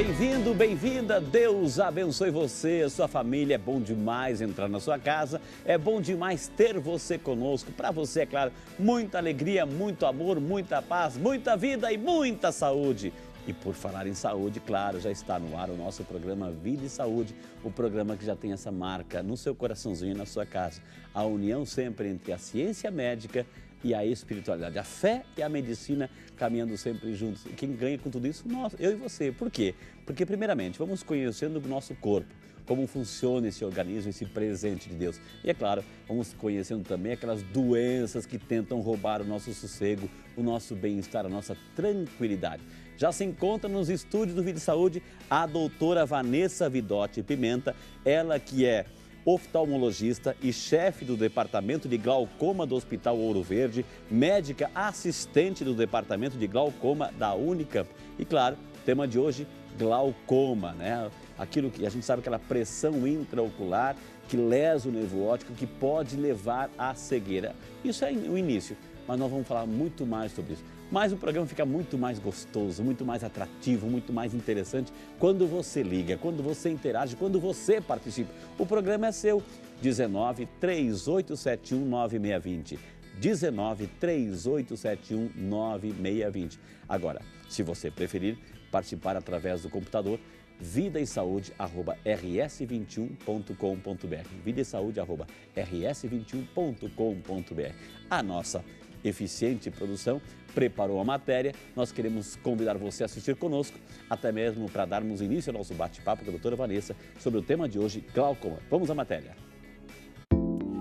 bem-vindo, bem-vinda. Deus abençoe você, sua família. É bom demais entrar na sua casa. É bom demais ter você conosco. Para você, é claro, muita alegria, muito amor, muita paz, muita vida e muita saúde. E por falar em saúde, claro, já está no ar o nosso programa Vida e Saúde, o programa que já tem essa marca no seu coraçãozinho e na sua casa. A união sempre entre a ciência médica e a espiritualidade, a fé e a medicina caminhando sempre juntos. E quem ganha com tudo isso? Nós, eu e você. Por quê? Porque, primeiramente, vamos conhecendo o nosso corpo, como funciona esse organismo, esse presente de Deus. E, é claro, vamos conhecendo também aquelas doenças que tentam roubar o nosso sossego, o nosso bem-estar, a nossa tranquilidade. Já se encontra nos estúdios do Vida e Saúde a doutora Vanessa Vidotti Pimenta, ela que é oftalmologista e chefe do Departamento de Glaucoma do Hospital Ouro Verde, médica assistente do Departamento de Glaucoma da Unicamp. E claro, tema de hoje, glaucoma, né? Aquilo que a gente sabe, aquela pressão intraocular que lesa o nervo óptico, que pode levar à cegueira. Isso é o início, mas nós vamos falar muito mais sobre isso. Mas o programa fica muito mais gostoso, muito mais atrativo, muito mais interessante quando você liga, quando você interage, quando você participa. O programa é seu, 19 3871 9620. 19 3871 9620. Agora, se você preferir participar através do computador, vidaesaude@rs21.com.br. vidaesaude@rs21.com.br. A nossa eficiente produção preparou a matéria. Nós queremos convidar você a assistir conosco, até mesmo para darmos início ao nosso bate-papo com a doutora Vanessa sobre o tema de hoje, glaucoma. Vamos à matéria.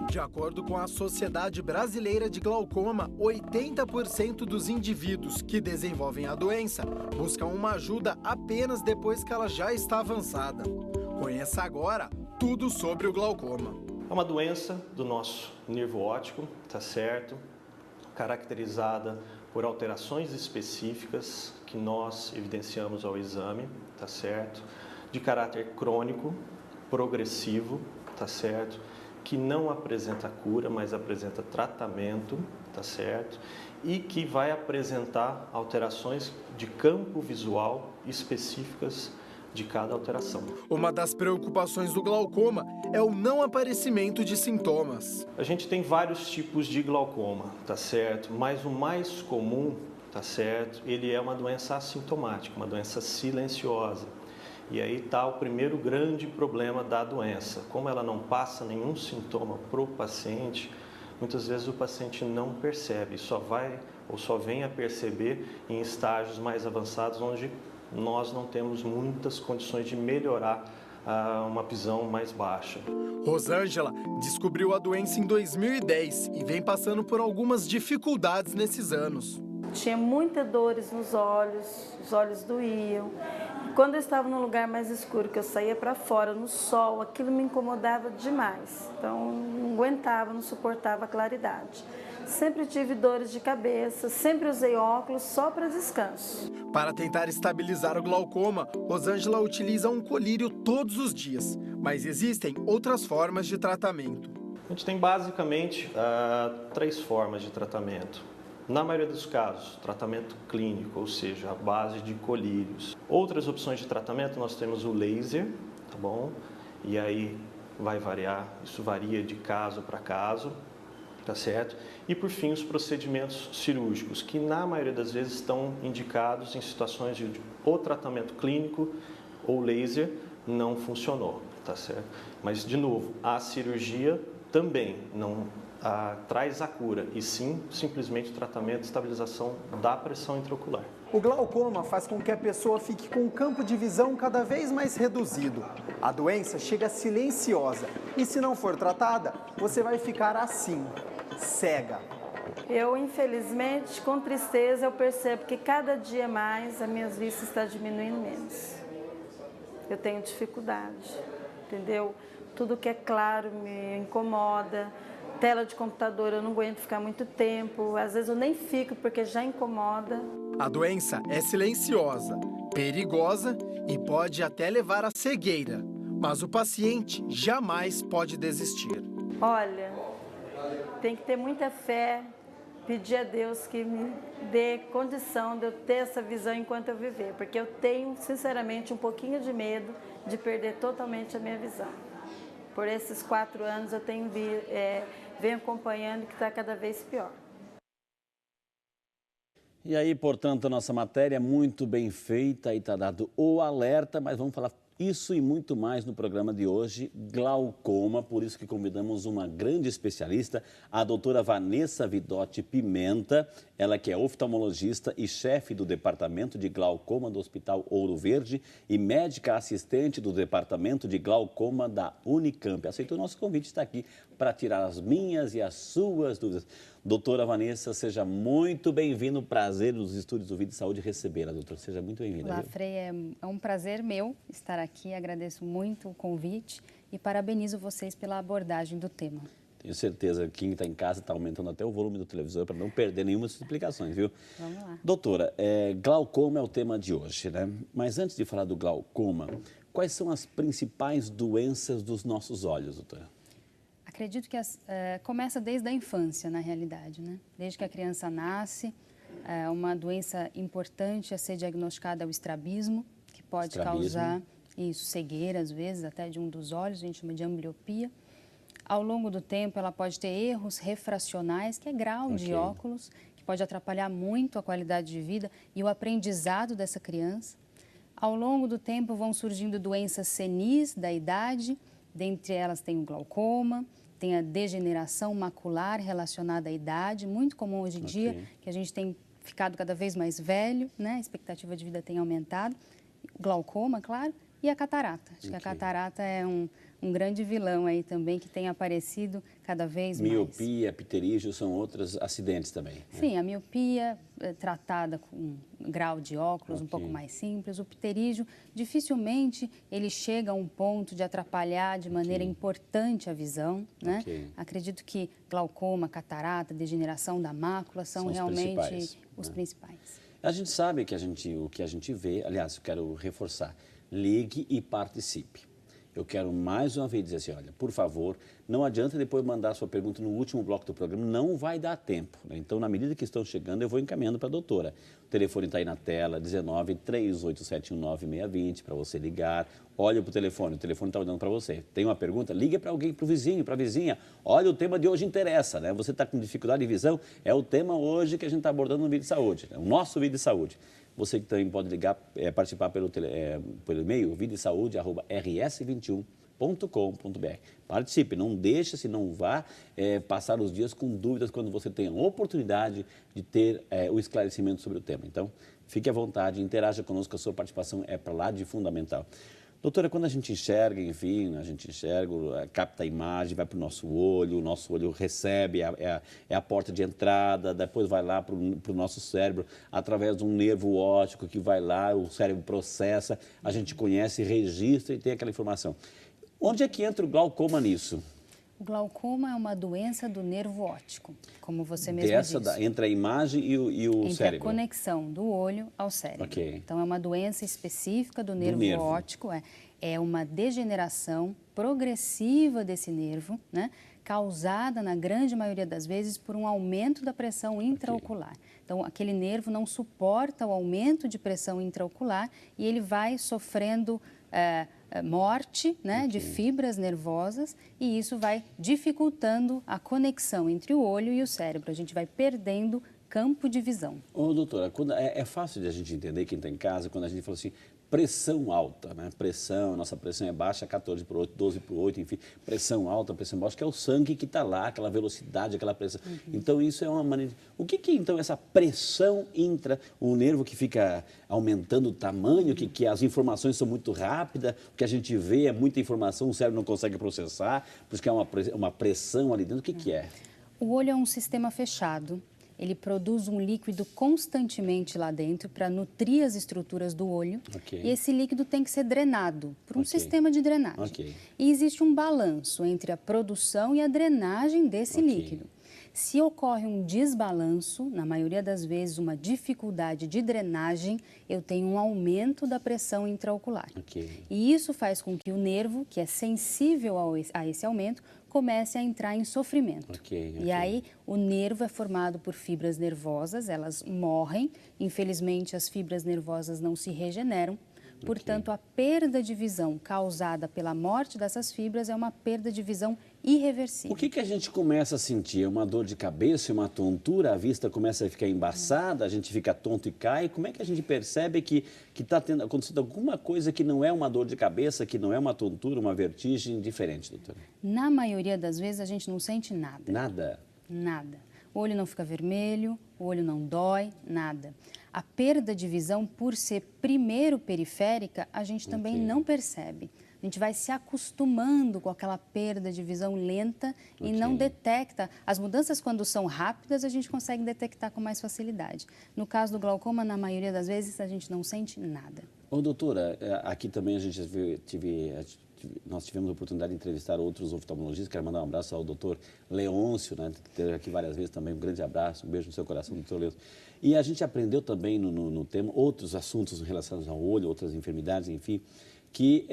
De acordo com a Sociedade Brasileira de Glaucoma, 80% dos indivíduos que desenvolvem a doença buscam uma ajuda apenas depois que ela já está avançada. Conheça agora tudo sobre o glaucoma. É uma doença do nosso nervo óptico, tá certo? Caracterizada por alterações específicas que nós evidenciamos ao exame, tá certo? De caráter crônico, progressivo, tá certo? Que não apresenta cura, mas apresenta tratamento, tá certo? E que vai apresentar alterações de campo visual específicas de cada alteração. Uma das preocupações do glaucoma é o não aparecimento de sintomas. A gente tem vários tipos de glaucoma, tá certo? Mas o mais comum, tá certo? Ele é uma doença assintomática, uma doença silenciosa. E aí está o primeiro grande problema da doença. Como ela não passa nenhum sintoma para o paciente, muitas vezes o paciente não percebe, só vem a perceber em estágios mais avançados, onde nós não temos muitas condições de melhorar uma visão mais baixa. Rosângela descobriu a doença em 2010 e vem passando por algumas dificuldades nesses anos. Tinha muitas dores nos olhos, os olhos doíam. Quando eu estava num lugar mais escuro, que eu saía para fora, no sol, aquilo me incomodava demais. Então, não aguentava, não suportava a claridade. Sempre tive dores de cabeça, sempre usei óculos só para descanso. Para tentar estabilizar o glaucoma, Rosângela utiliza um colírio todos os dias, mas existem outras formas de tratamento. A gente tem basicamente 3 formas de tratamento. Na maioria dos casos, tratamento clínico, ou seja, a base de colírios. Outras opções de tratamento, nós temos o laser, tá bom? E aí vai variar, isso varia de caso para caso, tá certo? E por fim, os procedimentos cirúrgicos, que na maioria das vezes estão indicados em situações de ou tratamento clínico ou laser não funcionou, tá certo? Mas, de novo, a cirurgia também não traz a cura, e sim, simplesmente o tratamento de estabilização da pressão intraocular. O glaucoma faz com que a pessoa fique com o campo de visão cada vez mais reduzido. A doença chega silenciosa e, se não for tratada, você vai ficar assim, cega. Eu, infelizmente, com tristeza, eu percebo que cada dia mais a minha vista está diminuindo menos. Eu tenho dificuldade, entendeu? Tudo que é claro me incomoda. Tela de computador eu não aguento ficar muito tempo, às vezes eu nem fico porque já incomoda. A doença é silenciosa, perigosa e pode até levar à cegueira, mas o paciente jamais pode desistir. Olha, tem que ter muita fé, pedir a Deus que me dê condição de eu ter essa visão enquanto eu viver, porque eu tenho, sinceramente, um pouquinho de medo de perder totalmente a minha visão. Por esses 4 anos eu venho acompanhando que está cada vez pior. E aí, portanto, a nossa matéria é muito bem feita e está dado o alerta, mas vamos falar isso e muito mais no programa de hoje, glaucoma, por isso que convidamos uma grande especialista, a doutora Vanessa Vidotti Pimenta, ela que é oftalmologista e chefe do Departamento de Glaucoma do Hospital Ouro Verde e médica assistente do Departamento de Glaucoma da Unicamp. Aceitou o nosso convite, está aqui para tirar as minhas e as suas dúvidas. Doutora Vanessa, seja muito bem-vindo, prazer nos estúdios do Vida e Saúde recebê-la, doutora, seja muito bem-vinda. Olá, Frei, é um prazer meu estar aqui, agradeço muito o convite e parabenizo vocês pela abordagem do tema. Tenho certeza que quem está em casa está aumentando até o volume do televisor para não perder nenhuma das explicações, viu? Vamos lá. Doutora, glaucoma é o tema de hoje, né? Mas antes de falar do glaucoma, quais são as principais doenças dos nossos olhos, doutora? Acredito que começa desde a infância, na realidade, né? Desde que a criança nasce, uma doença importante a ser diagnosticada é o estrabismo, que pode causar cegueira, às vezes, até de um dos olhos, a gente chama de ambliopia. Ao longo do tempo, ela pode ter erros refracionais, que é grau de óculos, que pode atrapalhar muito a qualidade de vida e o aprendizado dessa criança. Ao longo do tempo, vão surgindo doenças senis da idade, dentre elas tem o glaucoma, tem a degeneração macular relacionada à idade, muito comum hoje em dia, que a gente tem ficado cada vez mais velho, né? A expectativa de vida tem aumentado. O glaucoma, claro, e a catarata. Acho que a catarata é um grande vilão aí também, que tem aparecido cada vez mais. Miopia, pterígio são outros acidentes também, né? Sim, a miopia é tratada com um grau de óculos um pouco mais simples. O pterígio, dificilmente ele chega a um ponto de atrapalhar de maneira importante a visão, né? Acredito que glaucoma, catarata, degeneração da mácula são realmente os principais. A gente sabe que o que a gente vê, aliás, eu quero reforçar, ligue e participe. Eu quero mais uma vez dizer assim, olha, por favor, não adianta depois mandar a sua pergunta no último bloco do programa, não vai dar tempo, né? Então, na medida que estão chegando, eu vou encaminhando para a doutora. O telefone está aí na tela, 19 3871 9620, para você ligar. Olha para o telefone está olhando para você. Tem uma pergunta? Liga para alguém, para o vizinho, para a vizinha. Olha, o tema de hoje interessa, né? Você está com dificuldade de visão, é o tema hoje que a gente está abordando no Vida de Saúde, né? O nosso Vida de Saúde. Você que também pode ligar, participar pelo e-mail, videsaude@rs21.com.br. Participe, não deixe, se não vá passar os dias com dúvidas quando você tem a oportunidade de ter o esclarecimento sobre o tema. Então, fique à vontade, interaja conosco, a sua participação é para lá de fundamental. Doutora, quando a gente enxerga, enfim, capta a imagem, vai para o nosso olho recebe, é a porta de entrada, depois vai lá para o nosso cérebro, através de um nervo óptico que vai lá, o cérebro processa, a gente conhece, registra e tem aquela informação. Onde é que entra o glaucoma nisso? O glaucoma é uma doença do nervo óptico, como você mesmo disse. Entre a imagem e o cérebro. Entre a conexão do olho ao cérebro. Então, é uma doença específica do nervo óptico, é uma degeneração progressiva desse nervo, né? Causada, na grande maioria das vezes, por um aumento da pressão intraocular. Então, aquele nervo não suporta o aumento de pressão intraocular e ele vai sofrendo morte, né, de fibras nervosas, e isso vai dificultando a conexão entre o olho e o cérebro. A gente vai perdendo campo de visão. Ô, doutora, é fácil de a gente entender, quem está em casa, quando a gente fala assim, pressão alta, né? Nossa pressão é baixa, 14 por 8, 12 por 8, enfim, pressão alta, pressão baixa, que é o sangue que está lá, aquela velocidade, aquela pressão. Então, isso é uma maneira... O que então essa pressão o nervo que fica aumentando o tamanho, que as informações são muito rápidas, o que a gente vê é muita informação, o cérebro não consegue processar, por isso que é uma pressão ali dentro, o que é? O olho é um sistema fechado. Ele produz um líquido constantemente lá dentro para nutrir as estruturas do olho. E esse líquido tem que ser drenado por um sistema de drenagem. E existe um balanço entre a produção e a drenagem desse líquido. Se ocorre um desbalanço, na maioria das vezes uma dificuldade de drenagem, eu tenho um aumento da pressão intraocular. E isso faz com que o nervo, que é sensível a esse aumento, comece a entrar em sofrimento. Ok. E aí o nervo é formado por fibras nervosas, elas morrem, infelizmente as fibras nervosas não se regeneram. Portanto, a perda de visão causada pela morte dessas fibras é uma perda de visão irreversível. O que a gente começa a sentir? Uma dor de cabeça, uma tontura, a vista começa a ficar embaçada, a gente fica tonto e cai. Como é que a gente percebe que está acontecendo alguma coisa que não é uma dor de cabeça, que não é uma tontura, uma vertigem diferente, doutora? Na maioria das vezes, a gente não sente nada. Nada? Nada. O olho não fica vermelho, o olho não dói, nada. A perda de visão, por ser primeiro periférica, a gente também não percebe. A gente vai se acostumando com aquela perda de visão lenta e não detecta. As mudanças, quando são rápidas, a gente consegue detectar com mais facilidade. No caso do glaucoma, na maioria das vezes, a gente não sente nada. Ô, doutora, aqui também nós tivemos a oportunidade de entrevistar outros oftalmologistas. Quero mandar um abraço ao doutor Leôncio, né, que esteve aqui várias vezes também. Um grande abraço, um beijo no seu coração, doutor Leôncio. E a gente aprendeu também no tema outros assuntos relacionados ao olho, outras enfermidades, enfim, que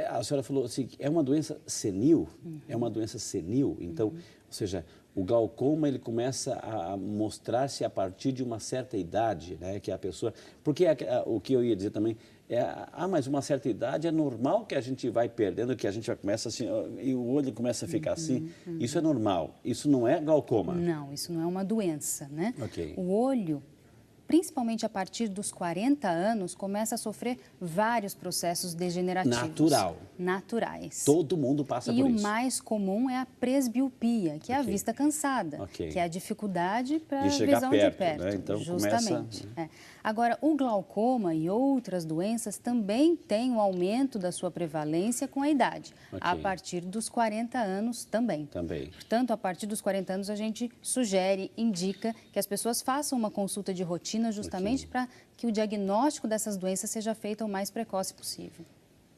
a senhora falou assim, é uma doença senil, é uma doença senil, então, ou seja, o glaucoma ele começa a mostrar-se a partir de uma certa idade, né, que a pessoa, porque o que eu ia dizer também, mas uma certa idade é normal que a gente vai perdendo, que a gente começa assim, e o olho começa a ficar assim, isso é normal, isso não é glaucoma? Não, isso não é uma doença, né? Okay. O olho, principalmente a partir dos 40 anos, começa a sofrer vários processos degenerativos. Naturais. Todo mundo passa por isso. E o mais comum é a presbiopia, que é a vista cansada, que é a dificuldade para a visão de perto. Né? Então, justamente. Agora, o glaucoma e outras doenças também têm um aumento da sua prevalência com a idade, a partir dos 40 anos também. Portanto, a partir dos 40 anos, a gente sugere, indica que as pessoas façam uma consulta de rotina justamente para que o diagnóstico dessas doenças seja feito o mais precoce possível.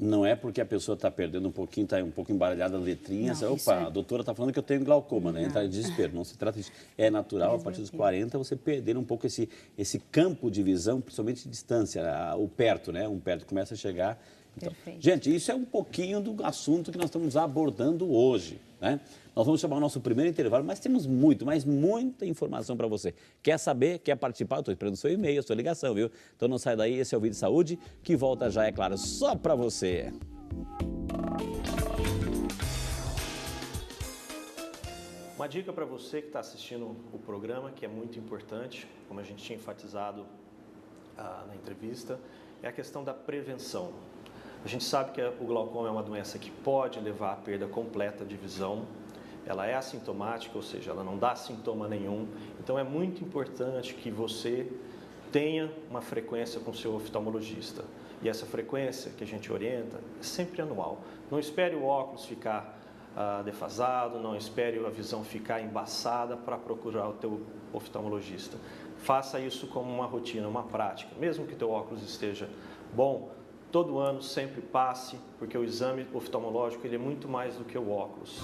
Não é porque a pessoa está perdendo um pouquinho, está um pouco embaralhada nas letrinhas, a doutora está falando que eu tenho glaucoma, né? Entra em desespero, não se trata disso. É natural, a partir dos 40, você perder um pouco esse campo de visão, principalmente de distância, o perto, né? Um perto começa a chegar. Então, gente, isso é um pouquinho do assunto que nós estamos abordando hoje, né? Nós vamos chamar o nosso primeiro intervalo, mas temos muita informação para você. Quer saber, quer participar? Eu estou esperando o seu e-mail, a sua ligação, viu? Então não sai daí, esse é o Vídeo de Saúde, que volta já, é claro, só para você. Uma dica para você que está assistindo o programa, que é muito importante, como a gente tinha enfatizado na entrevista, é a questão da prevenção. A gente sabe que o glaucoma é uma doença que pode levar à perda completa de visão. Ela é assintomática, ou seja, ela não dá sintoma nenhum. Então é muito importante que você tenha uma frequência com o seu oftalmologista. E essa frequência que a gente orienta é sempre anual. Não espere o óculos ficar defasado, não espere a visão ficar embaçada para procurar o teu oftalmologista. Faça isso como uma rotina, uma prática. Mesmo que o teu óculos esteja bom, todo ano sempre passe, porque o exame oftalmológico ele é muito mais do que o óculos.